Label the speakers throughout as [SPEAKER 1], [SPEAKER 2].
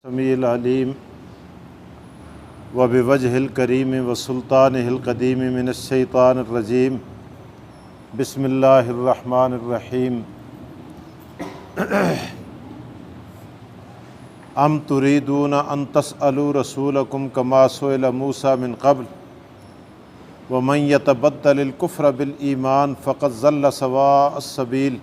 [SPEAKER 1] السمیع العلیم وبوجہ الکریم وسلطانہ القدیم من الشیطان الرجیم بسم اللہ الرحمن الرحیم ام تریدون ان تسألوا رسولکم کما سئل موسیٰ من قبل ومن یتبدل الکفر بالایمان فقد ضل سواء السبیل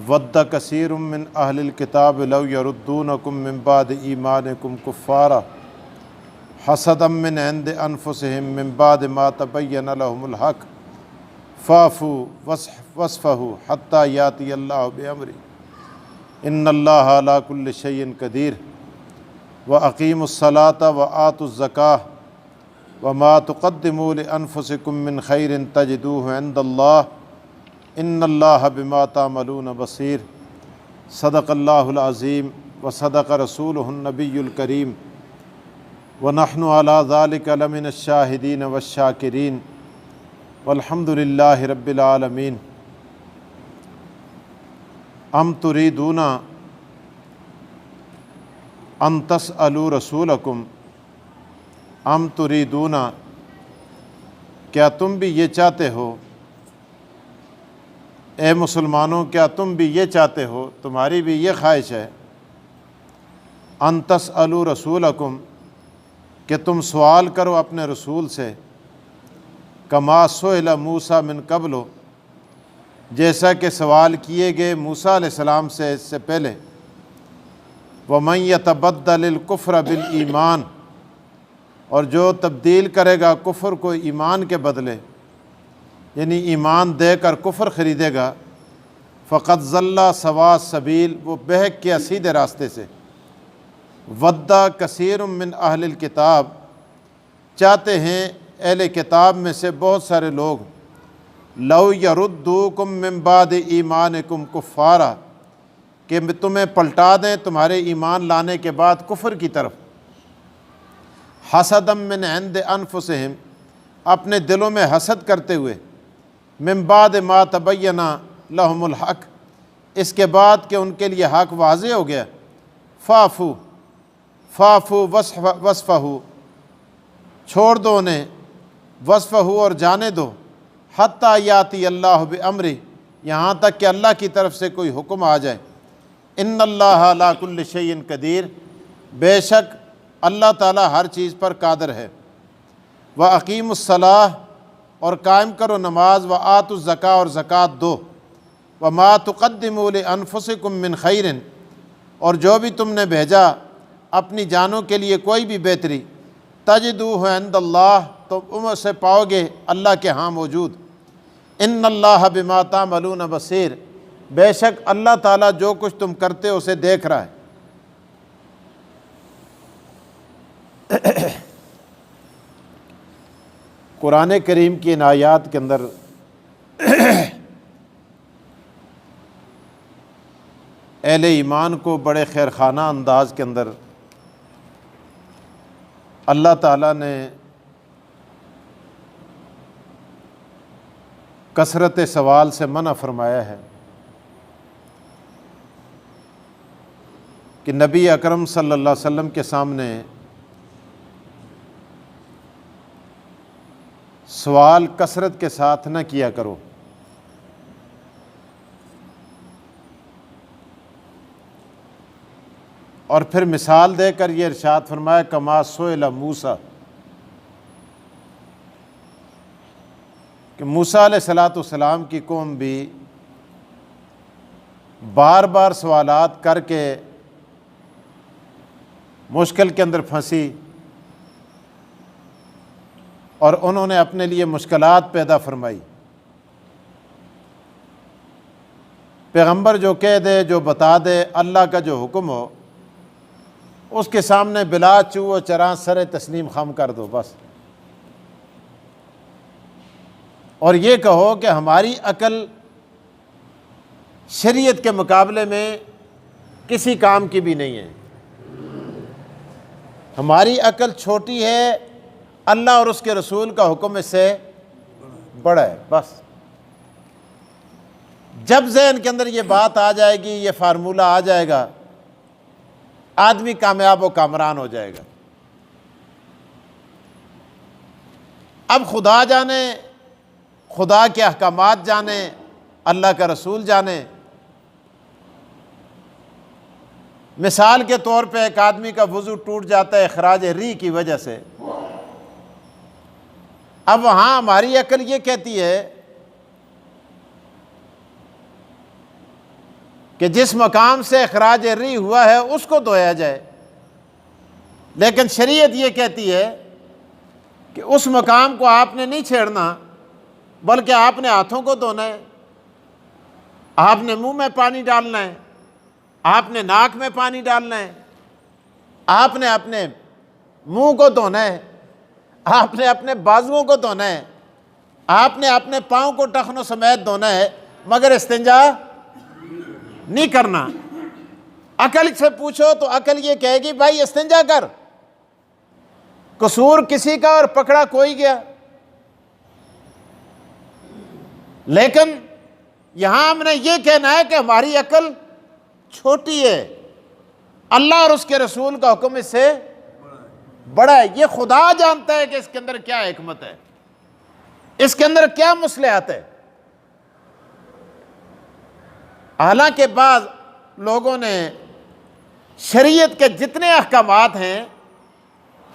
[SPEAKER 1] ود کثیر من اہل الکتاب لو یردونکم من بعد ایمانکم کفارا حسدا من عند انفسہم من بعد ما تبین لهم الحق فاعفوا واصفحوا حتی یاتی اللہ بامرہ ان اللہ علی کل شیء قدیر واقیموا الصلاۃ وآتوا الزکاۃ وما تقدموا لانفسکم من خیر تجدوہ عند اللہ ان اللہ بما تعملون بصیر صدق اللہ العظیم وصدق رسولہ النبی الکریم ونحن علی ذلک لمن الشاہدین والشاکرین والحمد للہ رب العالمین ام تریدون ان تسألوا رسولکم ام تریدون کیا تم بھی یہ چاہتے ہو، اے مسلمانوں کیا تم بھی یہ چاہتے ہو، تمہاری بھی یہ خواہش ہے ان تسألوا رسولکم کہ تم سوال کرو اپنے رسول سے کما سئل موسیٰ من قبل جیسا کہ سوال کیے گئے موسیٰ علیہ السلام سے اس سے پہلے ومن یتبدل الکفر بالایمان اور جو تبدیل کرے گا کفر کو ایمان کے بدلے یعنی ایمان دے کر کفر خریدے گا فقد ضل سواء السبیل وہ بہک کے سیدھے راستے سے ود کثیر من اہل الکتاب چاہتے ہیں اہل کتاب میں سے بہت سارے لوگ لو یردوکم من بعد ایمانکم کفارا کہ تمہیں پلٹا دیں تمہارے ایمان لانے کے بعد کفر کی طرف حسدا من عند انفسہم اپنے دلوں میں حسد کرتے ہوئے من بعد ما تبین لهم الحق اس کے بعد کہ ان کے لیے حق واضح ہو گیا فاعفوا واصفحوا چھوڑ دو انہیں واصفحوا اور جانے دو حتی یاتی اللہ بامرہ یہاں تک کہ اللہ کی طرف سے کوئی حکم آ جائے ان اللہ علی کل شیء قدیر بے شک اللہ تعالیٰ ہر چیز پر قادر ہے واقیموا الصلاۃ اور قائم کرو نماز وآتوا الزکاۃ اور زکوٰۃ دو وما تقدموا لانفسکم من خیر اور جو بھی تم نے بھیجا اپنی جانوں کے لیے کوئی بھی بہتری تجدوہ عند اللہ تو تم اسے پاؤ گے اللہ کے ہاں موجود ان اللہ بما تعملون بصیر بے شک اللہ تعالیٰ جو کچھ تم کرتے ہو اسے دیکھ رہا ہے۔ قرآن کریم کی ان آیات کے اندر اہل ایمان کو بڑے خیرخانہ انداز کے اندر اللہ تعالیٰ نے کثرت سوال سے منع فرمایا ہے کہ نبی اکرم صلی اللہ علیہ وسلم کے سامنے سوال کثرت کے ساتھ نہ کیا کرو۔ اور پھر مثال دے کر یہ ارشاد فرمایا کما سئل موسیٰ کہ موسیٰ علیہ السلام کی قوم بھی بار بار سوالات کر کے مشکل کے اندر پھنسی اور انہوں نے اپنے لیے مشکلات پیدا فرمائی۔ پیغمبر جو کہہ دے جو بتا دے اللہ کا جو حکم ہو اس کے سامنے بلا چو و چراں سر تسلیم خم کر دو بس، اور یہ کہو کہ ہماری عقل شریعت کے مقابلے میں کسی کام کی بھی نہیں ہے، ہماری عقل چھوٹی ہے، اللہ اور اس کے رسول کا حکم اس سے بڑا ہے۔ بس جب ذہن کے اندر یہ بات آ جائے گی، یہ فارمولہ آ جائے گا آدمی کامیاب و کامران ہو جائے گا۔ اب خدا جانے، خدا کے احکامات جانے، اللہ کا رسول جانے۔ مثال کے طور پہ ایک آدمی کا وضو ٹوٹ جاتا ہے اخراج ری کی وجہ سے، اب وہاں ہماری عقل یہ کہتی ہے کہ جس مقام سے اخراج ری ہوا ہے اس کو دھویا جائے، لیکن شریعت یہ کہتی ہے کہ اس مقام کو آپ نے نہیں چھیڑنا، بلکہ آپ نے ہاتھوں کو دھونا ہے، آپ نے منہ میں پانی ڈالنا ہے، آپ نے ناک میں پانی ڈالنا ہے، آپ نے اپنے منہ کو دھونا ہے، آپ نے اپنے بازوؤں کو دھونا ہے، آپ نے اپنے پاؤں کو ٹخنوں سمیت دھونا ہے، مگر استنجا نہیں کرنا۔ عقل سے پوچھو تو عقل یہ کہے گی بھائی استنجا کر، قصور کسی کا اور پکڑا کوئی گیا۔ لیکن یہاں ہم نے یہ کہنا ہے کہ ہماری عقل چھوٹی ہے، اللہ اور اس کے رسول کا حکم اس سے بڑا ہے۔ یہ خدا جانتا ہے کہ اس کے اندر کیا حکمت ہے، اس کے اندر کیا مصلحت ہے۔ حالانکہ بعض لوگوں نے شریعت کے جتنے احکامات ہیں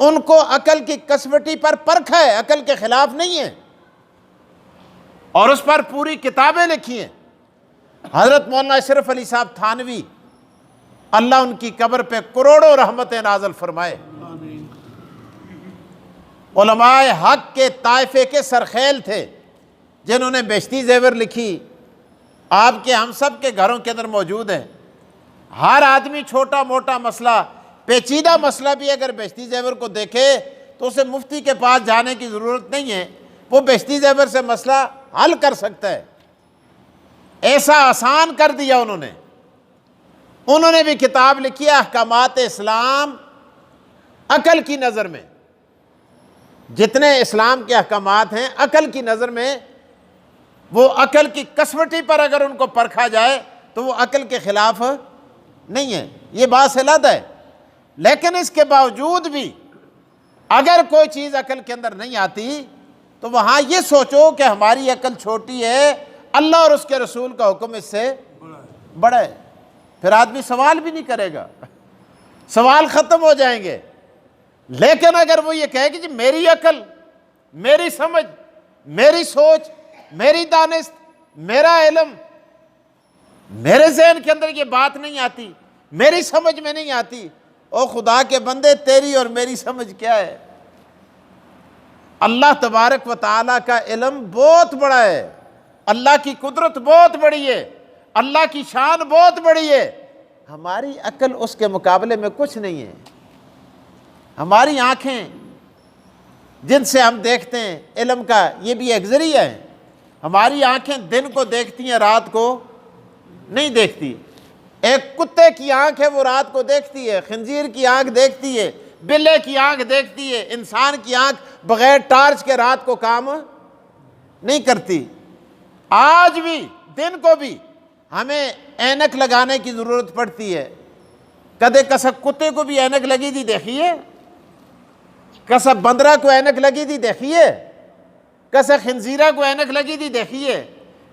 [SPEAKER 1] ان کو عقل کی کسوٹی پر پرکھا ہے، عقل کے خلاف نہیں ہے، اور اس پر پوری کتابیں لکھی ہیں۔ حضرت مولانا اشرف علی صاحب تھانوی، اللہ ان کی قبر پہ کروڑوں رحمتیں نازل فرمائے، علماء حق کے طائفے کے سرخیل تھے جنہوں نے بہشتی زیور لکھی، آپ کے ہم سب کے گھروں کے اندر موجود ہے۔ ہر آدمی چھوٹا موٹا مسئلہ، پیچیدہ مسئلہ بھی اگر بہشتی زیور کو دیکھے تو اسے مفتی کے پاس جانے کی ضرورت نہیں ہے، وہ بہشتی زیور سے مسئلہ حل کر سکتا ہے۔ ایسا آسان کر دیا انہوں نے بھی کتاب لکھی ہے احکامات اسلام عقل کی نظر میں۔ جتنے اسلام کے احکامات ہیں عقل کی نظر میں، وہ عقل کی کسوٹی پر اگر ان کو پرکھا جائے تو وہ عقل کے خلاف نہیں ہے، یہ بات علیحدہ ہے۔ لیکن اس کے باوجود بھی اگر کوئی چیز عقل کے اندر نہیں آتی تو وہاں یہ سوچو کہ ہماری عقل چھوٹی ہے، اللہ اور اس کے رسول کا حکم اس سے بڑا ہے، پھر آدمی سوال بھی نہیں کرے گا، سوال ختم ہو جائیں گے۔ لیکن اگر وہ یہ کہے کہ جی میری عقل، میری سمجھ، میری سوچ، میری دانست، میرا علم، میرے ذہن کے اندر یہ بات نہیں آتی، میری سمجھ میں نہیں آتی، او خدا کے بندے تیری اور میری سمجھ کیا ہے؟ اللہ تبارک و تعالیٰ کا علم بہت بڑا ہے، اللہ کی قدرت بہت بڑی ہے، اللہ کی شان بہت بڑی ہے، ہماری عقل اس کے مقابلے میں کچھ نہیں ہے۔ ہماری آنکھیں جن سے ہم دیکھتے ہیں علم کا، یہ بھی ایک ذریعہ ہے۔ ہماری آنکھیں دن کو دیکھتی ہیں، رات کو نہیں دیکھتی۔ ایک کتے کی آنکھ ہے، وہ رات کو دیکھتی ہے، خنزیر کی آنکھ دیکھتی ہے، بلے کی آنکھ دیکھتی ہے، انسان کی آنکھ بغیر ٹارچ کے رات کو کام نہیں کرتی۔ آج بھی دن کو بھی ہمیں اینک لگانے کی ضرورت پڑتی ہے۔ کدے کسا کتے کو بھی اینک لگی تھی دیکھیے، کسا بندرہ کو اینک لگی تھی دیکھیے، کسا خنزیرہ کو اینک لگی تھی دیکھیے،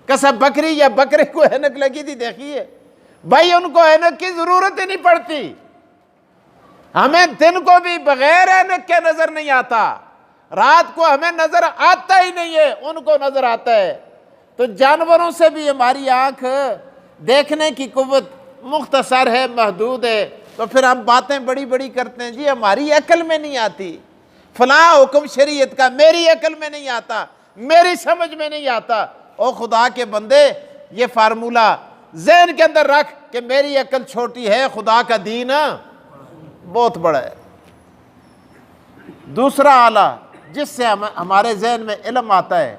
[SPEAKER 1] کسا بکری یا بکرے کو اینک لگی تھی دیکھیے۔ بھائی ان کو اینک کی ضرورت ہی نہیں پڑتی، ہمیں دن کو بھی بغیر اینک کے نظر نہیں آتا، رات کو ہمیں نظر آتا ہی نہیں ہے، ان کو نظر آتا ہے۔ تو جانوروں سے بھی ہماری آنکھ دیکھنے کی قوت مختصر ہے، محدود ہے، تو پھر ہم باتیں بڑی بڑی کرتے ہیں جی ہماری عقل میں نہیں آتی، فلاں حکم شریعت کا میری عقل میں نہیں آتا، میری سمجھ میں نہیں آتا۔ او خدا کے بندے، یہ فارمولہ ذہن کے اندر رکھ کہ میری عقل چھوٹی ہے، خدا کا دین بہت بڑا ہے۔ دوسرا آلہ جس سے ہمارے ذہن میں علم آتا ہے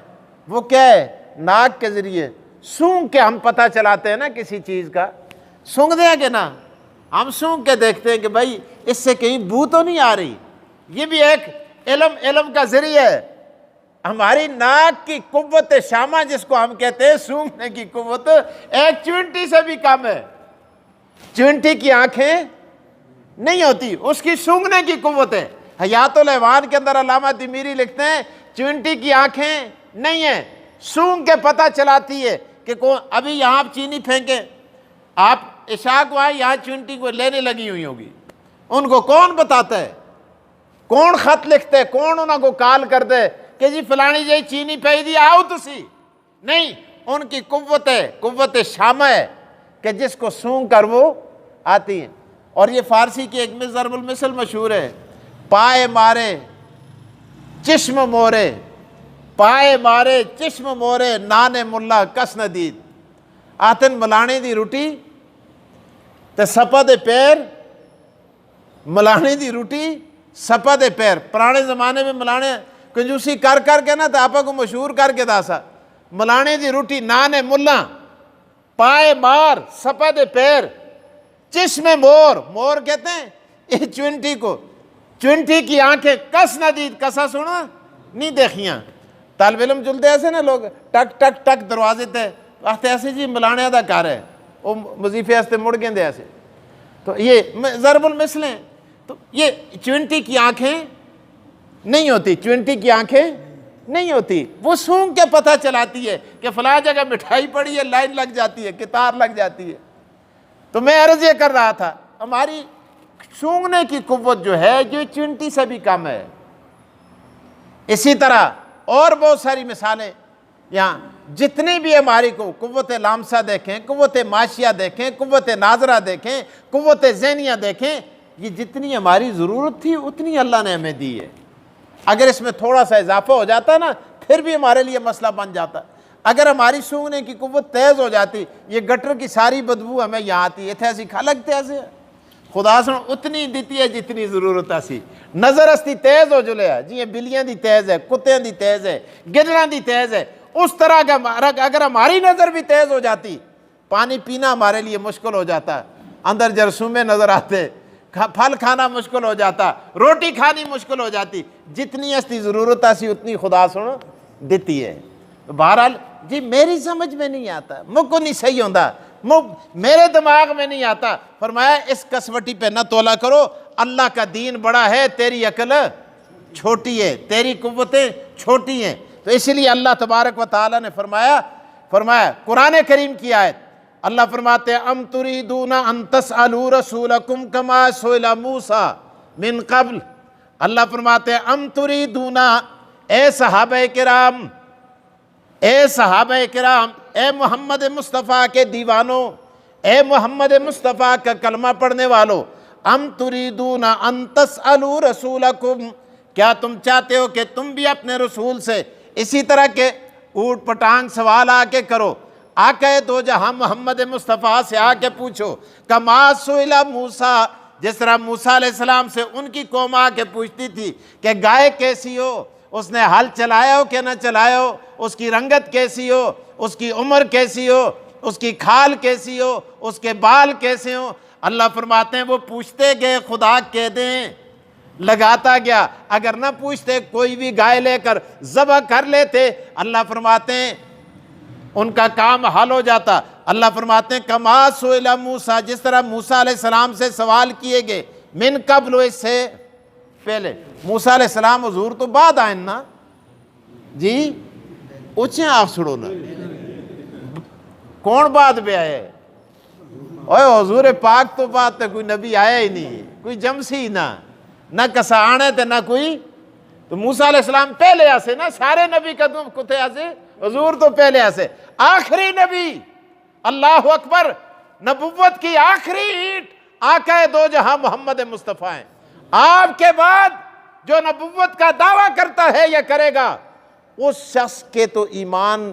[SPEAKER 1] وہ کیا ہے؟ ناک کے ذریعے سونگھ کے ہم پتہ چلاتے ہیں نا کسی چیز کا، سونگھ دیں گے نا، ہم سونگھ کے دیکھتے ہیں کہ بھائی اس سے کہیں بو تو نہیں آ رہی۔ یہ بھی ایک علم کا ذریعہ ہے۔ ہماری ناک کی قوت شامہ جس کو ہم کہتے ہیں، سونگھنے کی قوت، ایک چونٹی سے بھی کم ہے۔ چونٹی کی آنکھیں نہیں ہوتی، اس کی سونگنے کی قوت ہے۔ حیات الحیوان کے اندر علامہ تیمیری لکھتے ہیں چونٹی کی آنکھیں نہیں ہیں، سونگ کے پتہ چلاتی ہے کہ ابھی یہاں آپ چینی پھینکیں، آپ عشاء کو آئے یہاں چونٹی کو لینے لگی ہوئی ہوگی، ان کو کون بتاتا ہے؟ کون خط لکھتے ہے؟ کون انہوں کو کال کر دے کہ جی فلانی جی چینی پی دی آؤ تسی؟ نہیں، ان کی قوت ہے، قوت شامہ ہے کہ جس کو سونگ کر وہ آتی ہیں۔ اور یہ فارسی کی ایک ضرب المثل مشہور ہے، پائے مارے چشم مورے، پائے مارے چشم مورے، نان ملا کس ندید۔ آتن ملانے دی روٹی تے سپا دے پیر، ملانے دی روٹی سپا دے پیر۔ پرانے زمانے میں ملانے کنجوسی کر کر کے نا تو آپا کو مشہور کر کے داسا، ملانے دی روٹی نان ملا، پائے مار سپا دے پیر، چشم مور، مور کہتے ہیں یہ چونٹی کو، چونٹی کی آنکھیں کس نہ دید، کسا سنا نہیں دیکھیاں۔ طالب علم چلتے ایسے نا لوگ ٹک ٹک ٹک دروازے تے وقت ایسے جی ملانے دا کار ہے، وہ وظیفے ایسے مڑ گئے دے ایسے۔ تو یہ ضرب المثل ہیں۔ تو یہ چونٹی کی آنکھیں نہیں ہوتی، چونٹی کی آنکھیں نہیں ہوتی، وہ سونگ کے پتہ چلاتی ہے کہ فلاں جگہ مٹھائی پڑی ہے، لائن لگ جاتی ہے، قطار لگ جاتی ہے۔ تو میں عرض یہ کر رہا تھا ہماری سونگنے کی قوت جو ہے جو چونٹی سے بھی کم ہے۔ اسی طرح اور بہت ساری مثالیں یہاں، جتنی بھی ہماری کو قوت لامسہ دیکھیں، قوت معاشیہ دیکھیں، قوت ناظرہ دیکھیں، قوت ذہنیہ دیکھیں، یہ جتنی ہماری ضرورت تھی اتنی اللہ نے ہمیں دی ہے۔ اگر اس میں تھوڑا سا اضافہ ہو جاتا نا پھر بھی ہمارے لیے مسئلہ بن جاتا۔ اگر ہماری سونگنے کی قوت تیز ہو جاتی، یہ گٹر کی ساری بدبو ہمیں یہاں آتی ہے، ایسے کھا لگتے ایسے خدا سن اتنی دیتی ہے جتنی ضرورت اسی۔ نظر استی تیز ہو جلے ہے جی، یہ بلیاں دی تیز ہے، کتیں دی تیز ہے، گدڑاں دی تیز ہے، اس طرح کا اگر ہماری نظر بھی تیز ہو جاتی، پانی پینا ہمارے لیے مشکل ہو جاتا، اندر جرثومے نظر آتے، پھل کھانا مشکل ہو جاتا، روٹی کھانی مشکل ہو جاتی، جتنی استی ضرورت اسی اتنی خدا سن دیتی ہے۔ بہرحال جی میری سمجھ میں نہیں آتا، مجھ کو نہیں صحیح ہوتا، میرے دماغ میں نہیں آتا۔ فرمایا اس کسوٹی پہ نہ تولا کرو، اللہ کا دین بڑا ہے، تیری عقل چھوٹی ہے، تیری قوتیں چھوٹی ہیں۔ تو اس لیے اللہ تبارک و تعالیٰ نے فرمایا قرآن کریم کی آیت، اللہ فرماتے ہیں ام تریدون ان تسألوا رسولکم کما سئل موسیٰ من قبل۔ اللہ فرماتے ہیں ام تریدون، اے صحابہ کرام، اے صحابہ کرام، اے محمد مصطفیٰ کے دیوانوں، اے محمد مصطفیٰ کا کلمہ پڑھنے والوں، ام تریدون ان تسألوا رسولکم، کیا تم چاہتے ہو کہ تم بھی اپنے رسول سے اسی طرح کے اوٹ پٹانگ سوال آ کے کرو، آ کے دو جہاں محمد مصطفیٰ سے آ کے پوچھو، کما سئل موسیٰ، جس طرح موسیٰ علیہ السلام سے ان کی قوم آ کے پوچھتی تھی کہ گائے کیسی ہو، اس نے ہل چلایا ہو کہ نہ چلایا ہو، اس کی رنگت کیسی ہو، اس کی عمر کیسی ہو، اس کی کھال کیسی ہو، اس کے بال کیسے ہو۔ اللہ فرماتے ہیں وہ پوچھتے گئے، خدا کہہ دیں لگاتا گیا، اگر نہ پوچھتے کوئی بھی گائے لے کر ذبح کر لیتے، اللہ فرماتے ہیں ان کا کام حل ہو جاتا۔ اللہ فرماتے ہیں کما سئل موسیٰ، جس طرح موسیٰ علیہ السلام سے سوال کیے گئے، من قبل، اس سے پہلے۔ موسیٰ علیہ السلام حضور تو بعد آئیں نا جی، اچھے آپ سڑو نا، کون بعد پہ آئے؟ اوہ حضور پاک تو بات ہے، کوئی نبی آیا ہی نہیں، کوئی جمسی نہ کسانے تھے نہ کوئی۔ تو موسیٰ علیہ السلام پہلے آسے نا، سارے نبی قدم کتے آسے، حضور تو پہلے آسے، آخری نبی، اللہ اکبر، نبوت کی آخری اینٹ آقا دو جہاں محمد مصطفیٰ ہیں۔ آپ کے بعد جو نبوت کا دعویٰ کرتا ہے یا کرے گا، اس شخص کے تو ایمان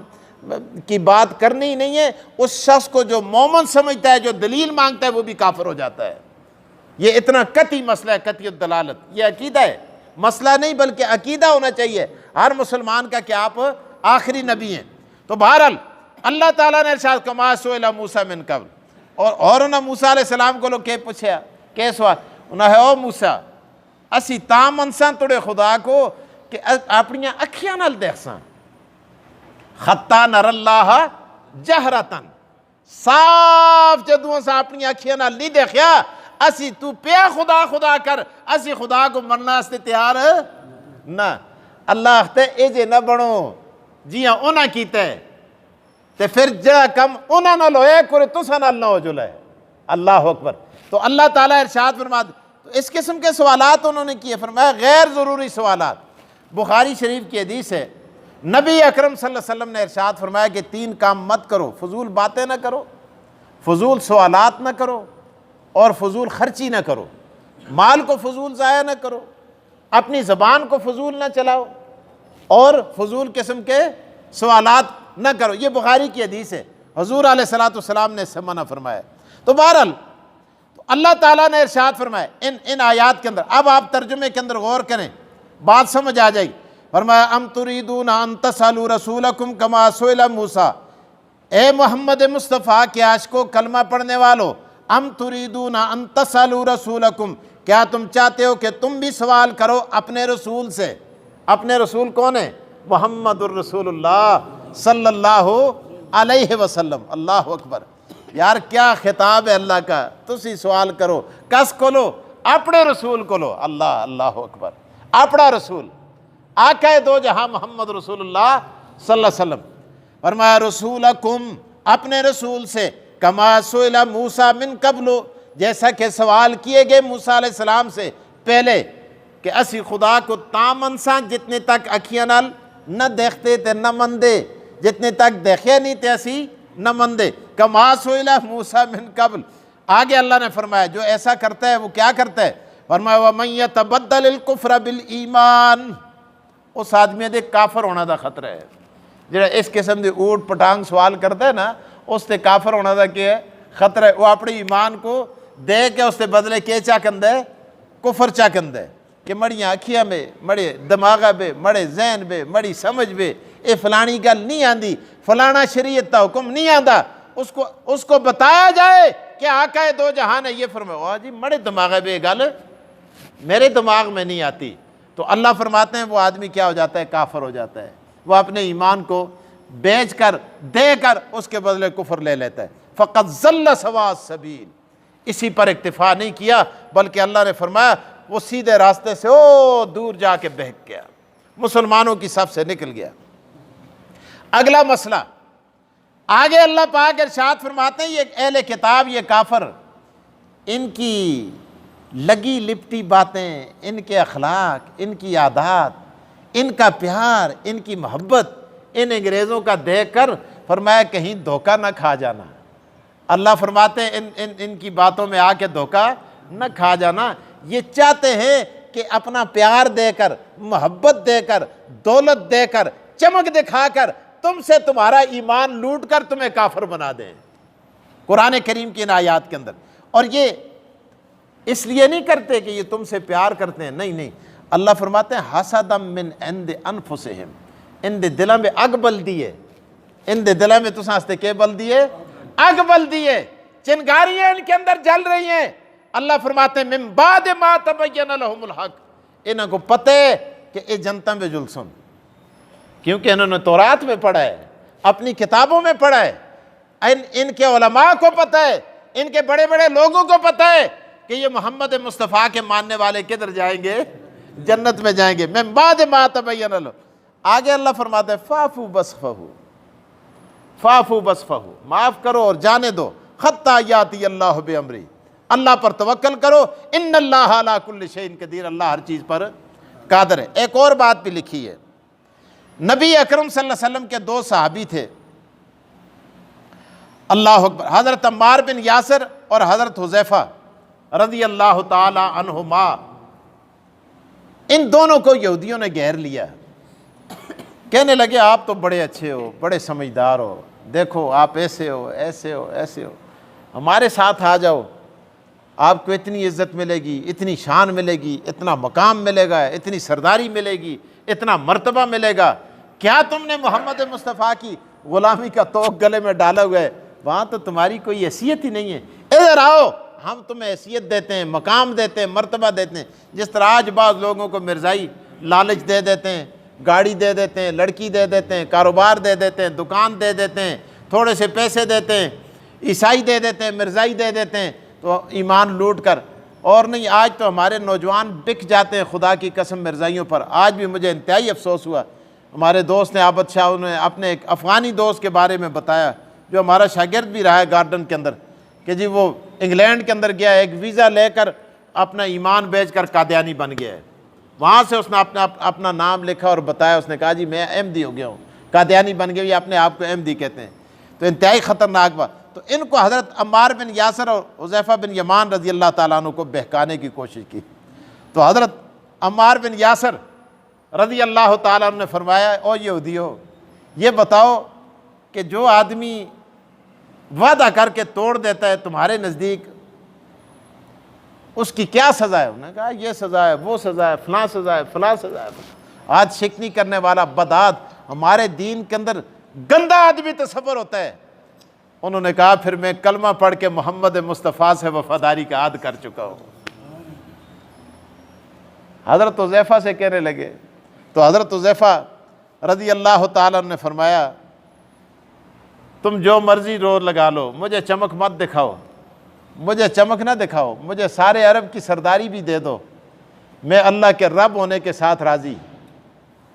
[SPEAKER 1] کی بات کرنی ہی نہیں ہے، اس شخص کو جو مومن سمجھتا ہے، جو دلیل مانگتا ہے، وہ بھی کافر ہو جاتا ہے۔ یہ اتنا قطعی مسئلہ ہے، قطعی الدلالت، یہ عقیدہ ہے، مسئلہ نہیں بلکہ عقیدہ ہونا چاہیے ہر مسلمان کا کہ آپ آخری نبی ہیں۔ تو بہرحال اللہ تعالیٰ نے ارشاد کما سئل موسیٰ من قبل، اور انہوں نے موسیٰ علیہ السلام کو لوگ کہ پوچھا کہ سوال انہوں نے او موسیٰ اسی تام انسان توڑے خدا کو کہ اپنی اکھیاں نال دیکھ ساں، خطا نر اللہ جہرتن، صاف جدوں سا اپنی اکھیاں نال نہیں دیکھیا، اسی تو پیا خدا خدا کر اسی خدا کو مننا واسطے تیار نہ۔ اللہ آختے اے جے نہ بنو جیاں انہاں کیتا ہے تے پھر جڑا کم انہاں نال ہوئے کرے تساں نال نہ ہو جلے۔ اللہ اکبر۔ تو اللہ تعالیٰ ارشاد فرماتے تو اس قسم کے سوالات انہوں نے کیے، فرمایا غیر ضروری سوالات۔ بخاری شریف کی حدیث ہے، نبی اکرم صلی اللہ علیہ وسلم نے ارشاد فرمایا کہ 3 کام مت کرو، فضول باتیں نہ کرو، فضول سوالات نہ کرو، اور فضول خرچی نہ کرو۔ مال کو فضول ضائع نہ کرو، اپنی زبان کو فضول نہ چلاؤ، اور فضول قسم کے سوالات نہ کرو۔ یہ بخاری کی حدیث ہے، حضور علیہ الصلوۃ والسلام نے اس سے منع فرمایا۔ تو بہرحال اللہ تعالیٰ نے ارشاد فرمایا ان آیات کے اندر، اب آپ ترجمے کے اندر غور کریں، بات سمجھ آ جائے گی۔ فرمایا ام تریدون ان تسألوا رسولکم کما سئل موسیٰ، اے محمد مصطفیٰ کے عاشقو کلمہ پڑھنے والو، ام تریدون ان تسألوا رسولکم، کیا تم چاہتے ہو کہ تم بھی سوال کرو اپنے رسول سے؟ اپنے رسول کون ہے؟ محمد الرسول اللہ صلی اللہ علیہ وسلم۔ اللہ اکبر۔ یار کیا خطاب ہے اللہ کا، تسی سوال کرو، کس کو لو؟ اپنے رسول کو لو۔ اللہ اکبر۔ اپنا رسول آقا دو جہاں محمد رسول اللہ صلی اللہ علیہ وسلم۔ فرمایا رسولکم، اپنے رسول سے، کما سئل موسیٰ من قبل، جیسا کہ سوال کیے گئے موسیٰ علیہ السلام سے پہلے، کہ اسی خدا کو تامنساں جتنے تک اکھیاں نال نہ دیکھتے تے نہ مندے، جتنے تک دیکھے نہیں تے اسی نہ مندے، کما سئل موسیٰ من قبل۔ آگے اللہ نے فرمایا جو ایسا کرتا ہے وہ کیا کرتا ہے؟ فرمایا وَمَن يَتَبَدَّلِ الْكُفْرَ بِالْإِيمَانِ، اس آدمی دے کافر ہونا دا خطرہ ہے۔ جڑا اس قسم دے اوٹ پٹانگ سوال کرتا ہے نا، اس تے کافر ہونا دا کیا ہے؟ خطرہ ہے۔ وہ اپنی ایمان کو دے کے اس تے بدلے کے چا کندہ ہے؟ کفر چا کندہ ہے، کہ مڑیاں اکھیاں میں، مڑے دماغہ بے، مڑے ذہن بے، مڑی سمجھ بے، اے فلانی گل نہیں آندی، فلانا شریعت تا حکم نہیں آندا، اس کو بتایا جائے کہ آقا دو جہان ہے یہ فرمایا جی مڑے دماغہ بے گل میرے دماغ میں نہیں آتی، تو اللہ فرماتے ہیں وہ آدمی کیا ہو جاتا ہے؟ کافر ہو جاتا ہے۔ وہ اپنے ایمان کو بیچ کر دے کر اس کے بدلے کفر لے لیتا ہے۔ فقط ضل سواء السبیل، اسی پر اکتفا نہیں کیا بلکہ اللہ نے فرمایا وہ سیدھے راستے سے او دور جا کے بہک گیا، مسلمانوں کی صف سے نکل گیا۔ اگلا مسئلہ آگے اللہ پاک ارشاد فرماتے ہیں یہ اہل کتاب، یہ کافر، ان کی لگی لپٹی باتیں، ان کے اخلاق، ان کی عادات، ان کا پیار، ان کی محبت ان انگریزوں کا دیکھ کر فرمایا کہیں دھوکہ نہ کھا جانا۔ اللہ فرماتے ہیں ان کی باتوں میں آ کے دھوکہ نہ کھا جانا۔ یہ چاہتے ہیں کہ اپنا پیار دے کر، محبت دے کر، دولت دے کر، چمک دکھا کر تم سے تمہارا ایمان لوٹ کر تمہیں کافر بنا دیں، قرآن کریم کی ان آیات کے اندر۔ اور یہ اس لیے نہیں کرتے کہ یہ تم سے پیار کرتے ہیں، نہیں، اللہ فرماتے ہیں حسدم من عند انفسہم، ان دے دلوں میں اگ بل دیے، ان دے دلوں میں تساں واسطے کے بل دیے؟ اگ بل دیے، چنگاریاں ان کے اندر جل رہی ہیں۔ اللہ فرماتے ہیں من بعد ما تبین لہم الحق، انہوں کو پتہ ہے کہ یہ جنتاں بے جلسن، کیونکہ انہوں نے تورات میں پڑھا ہے، اپنی کتابوں میں پڑھا ہے، ان کے علماء کو پتہ ہے، ان کے بڑے بڑے لوگوں کو پتہ ہے کہ یہ محمد مصطفیٰ کے ماننے والے کدھر جائیں گے؟ جنت میں جائیں گے۔ من بعد ما تبین لہم، آگے اللہ فرماتا ہے فاعفوا واصفحوا، فاعفوا واصفحوا، معاف کرو اور جانے دو، حتی یاتی اللہ بامرہ، اللہ پر توکل کرو، ان اللہ علی کل شیء قدیر، اللہ ہر چیز پر قادر ہے۔ ایک اور بات بھی لکھی ہے، نبی اکرم صلی اللہ علیہ وسلم کے 2 صحابی تھے، اللہ اکبر، حضرت عمار بن یاسر اور حضرت حذیفہ رضی اللہ تعالی عنہما۔ ان دونوں کو یہودیوں نے گھیر لیا، کہنے لگے آپ تو بڑے اچھے ہو، بڑے سمجھدار ہو، دیکھو آپ ایسے ہو، ایسے ہو، ایسے ہو، ہمارے ساتھ آ جاؤ، آپ کو اتنی عزت ملے گی، اتنی شان ملے گی، اتنا مقام ملے گا، اتنی سرداری ملے گی، اتنا مرتبہ ملے گا۔ کیا تم نے محمد مصطفیٰ کی غلامی کا توق گلے میں ڈالا ہوا ہے؟ وہاں تو تمہاری کوئی حیثیت ہی نہیں ہے، ادھر آؤ، ہم تمہیں حیثیت دیتے ہیں، مقام دیتے ہیں، مرتبہ دیتے ہیں۔ جس طرح آج بعض لوگوں کو مرزائی لالچ دے دیتے ہیں، گاڑی دے دیتے ہیں، لڑکی دے دیتے ہیں، کاروبار دے دیتے ہیں، دکان دے دیتے ہیں، تھوڑے سے پیسے دیتے ہیں، عیسائی دے دیتے ہیں، مرزائی دے دیتے ہیں، تو ایمان لوٹ کر، اور نہیں آج تو ہمارے نوجوان بک جاتے ہیں خدا کی قسم مرزائیوں پر۔ آج بھی مجھے انتہائی افسوس ہوا، ہمارے دوست نے عابد شاہ نے اپنے ایک افغانی دوست کے بارے میں بتایا جو ہمارا شاگرد بھی رہا ہے گارڈن کے اندر، کہ جی وہ انگلینڈ کے اندر گیا، ایک ویزا لے کر اپنا ایمان بیچ کر قادیانی بن گیا ہے۔ وہاں سے اس نے اپنا نام لکھا اور بتایا، اس نے کہا جی میں احمدی ہو گیا ہوں، قادیانی بن گیا، یہ اپنے آپ کو احمدی کہتے ہیں۔ تو انتہائی خطرناک بات۔ تو ان کو حضرت عمار بن یاسر اور حذیفہ بن یمان رضی اللہ تعالیٰ عنہ کو بہکانے کی کوشش کی۔ تو حضرت عمار بن یاسر رضی اللہ تعالیٰ عنہ نے فرمایا، او یہودیو، یہ بتاؤ کہ جو آدمی وعدہ کر کے توڑ دیتا ہے تمہارے نزدیک اس کی کیا سزا ہے؟ انہوں نے کہا یہ سزا ہے، وہ سزا ہے، فلاں سزا ہے، فلاں سزا ہے۔ آج شکنی کرنے والا بدعات ہمارے دین کے اندر گندا آدمی تصور ہوتا ہے۔ انہوں نے کہا پھر میں کلمہ پڑھ کے محمد مصطفیٰ سے وفاداری کا عہد کر چکا ہوں۔ حضرت حذیفہ سے کہنے لگے، تو حضرت حذیفہ رضی اللہ تعالیٰ نے فرمایا تم جو مرضی روز لگا لو، مجھے چمک مت دکھاؤ، مجھے چمک نہ دکھاؤ، مجھے سارے عرب کی سرداری بھی دے دو، میں اللہ کے رب ہونے کے ساتھ راضی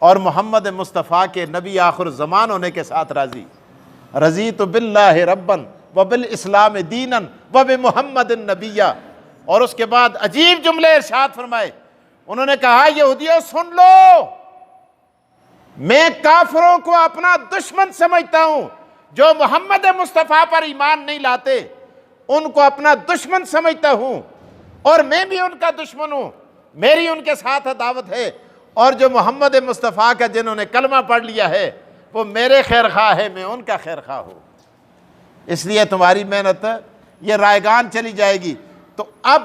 [SPEAKER 1] اور محمد مصطفیٰ کے نبی آخر زمان ہونے کے ساتھ راضی۔ رضیت باللہ ربا وبالاسلام دینا وبمحمد نبیا۔ اور اس کے بعد عجیب جملے ارشاد فرمائے، انہوں نے کہا یہودیوں سن لو، میں کافروں کو اپنا دشمن سمجھتا ہوں، جو محمد مصطفیٰ پر ایمان نہیں لاتے ان کو اپنا دشمن سمجھتا ہوں، اور میں بھی ان کا دشمن ہوں، میری ان کے ساتھ عداوت ہے، اور جو محمد مصطفیٰ کا جنہوں نے کلمہ پڑھ لیا ہے وہ میرے خیر خواہ ہے، میں ان کا خیر خواہ ہوں۔ اس لیے تمہاری محنت یہ رائگان چلی جائے گی۔ تو اب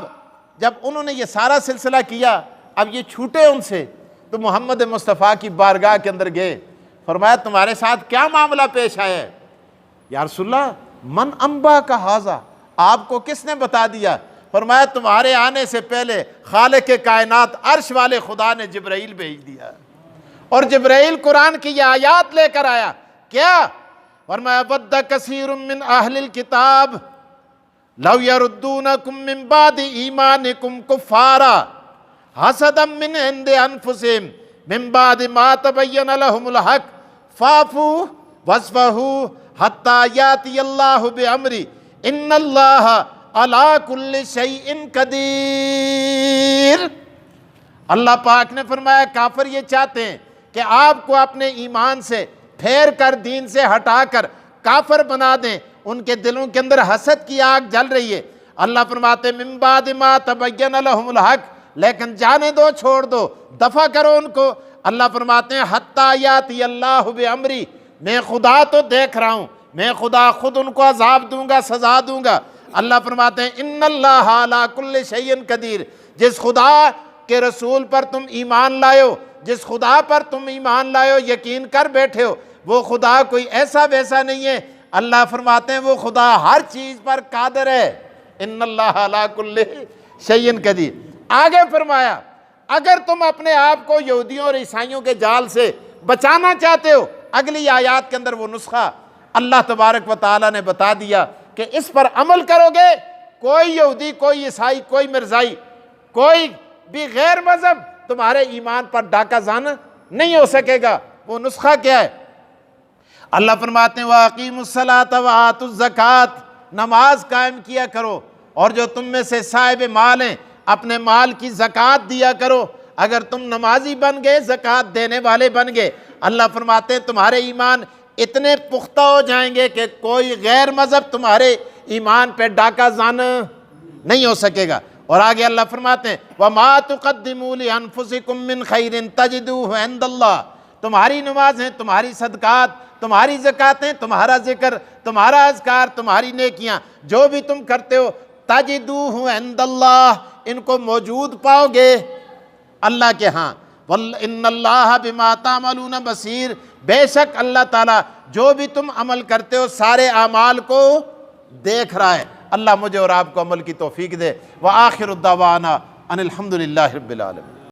[SPEAKER 1] جب انہوں نے یہ سارا سلسلہ کیا، اب یہ چھوٹے ان سے، تو محمد مصطفیٰ کی بارگاہ کے اندر گئے، فرمایا تمہارے ساتھ کیا معاملہ پیش آیا ہے؟ یا رسول اللہ من انبا کا حاضہ، آپ کو کس نے بتا دیا؟ فرمایا تمہارے آنے سے پہلے خالق کائنات عرش والے خدا نے جبرائیل بھیج دیا، اور جبرائیل قرآن کی یہ آیات لے کر آیا۔ کیا؟ فرمایا ود کثیر من اہل الکتاب لو یردونکم من بعد ایمانکم کفارا حسدا من عند انفسہم من بعد ما تبین لهم الحق فاعفوا واصفحوا حتی یاتی اللہ بامرہ ان اللہ علی کل شیء قدیر۔ اللہ پاک نے فرمایا کافر یہ چاہتے ہیں کہ آپ کو اپنے ایمان سے پھیر کر دین سے ہٹا کر کافر بنا دیں، ان کے دلوں کے اندر حسد کی آگ جل رہی ہے۔ اللہ فرماتے من بعد ما تبین لهم الحق، لیکن جانے دو، چھوڑ دو، دفع کرو ان کو۔ اللہ فرماتے ہیں حتی یاتی اللہ بامرہ، میں خدا تو دیکھ رہا ہوں، میں خدا خود ان کو عذاب دوں گا، سزا دوں گا۔ اللہ فرماتے ہیں ان اللہ علی کل شیء قدیر، جس خدا کے رسول پر تم ایمان لائے ہو، جس خدا پر تم ایمان لائے ہو، یقین کر بیٹھے ہو، وہ خدا کوئی ایسا ویسا نہیں ہے۔ اللہ فرماتے ہیں وہ خدا ہر چیز پر قادر ہے، ان اللہ علی کل شیء قدیر۔ آگے فرمایا اگر تم اپنے آپ کو یہودیوں اور عیسائیوں کے جال سے بچانا چاہتے ہو، اگلی آیات کے اندر وہ نسخہ اللہ تبارک و تعالیٰ نے بتا دیا کہ اس پر عمل کرو گے، کوئی یہودی، کوئی عیسائی، کوئی مرزائی، کوئی بھی غیر مذہب تمہارے ایمان پر ڈاکہ زن نہیں ہو سکے گا۔ وہ نسخہ کیا ہے؟ اللہ فرماتے ہیں وَأَقِيمُوا الصَّلَاةَ وَآتُوا الزَّكَاةَ، نماز قائم کیا کرو، اور جو تم میں سے صاحب مال ہیں اپنے مال کی زکوٰۃ دیا کرو۔ اگر تم نمازی بن گئے، زکوٰۃ دینے والے بن گئے، اللہ فرماتے ہیں تمہارے ایمان اتنے پختہ ہو جائیں گے کہ کوئی غیر مذہب تمہارے ایمان پہ ڈاکہ زن نہیں ہو سکے گا۔ اور آگے اللہ فرماتے ہیں وَمَا تُقَدِّمُوا لِأَنفُسِكُم مِّن خَيْرٍ تَجِدُوهُ عِندَ اللَّهِ، تمہاری نمازیں، تمہاری صدقات، تمہاری زکاتیں، تمہارا ذکر، تمہارا اذکار، تمہاری نیکیاں جو بھی تم کرتے ہو، تَجِدُوهُ عِندَ اللَّهِ، ان کو موجود پاؤ گے اللہ کے ہاں۔ ان اللہ بما تعملون بصیر، بے شک اللہ تعالیٰ جو بھی تم عمل کرتے ہو سارے اعمال کو دیکھ رہا ہے۔ اللہ مجھے اور آپ کو عمل کی توفیق دے۔ وآخر الدعوانا ان الحمد للہ رب العالمین۔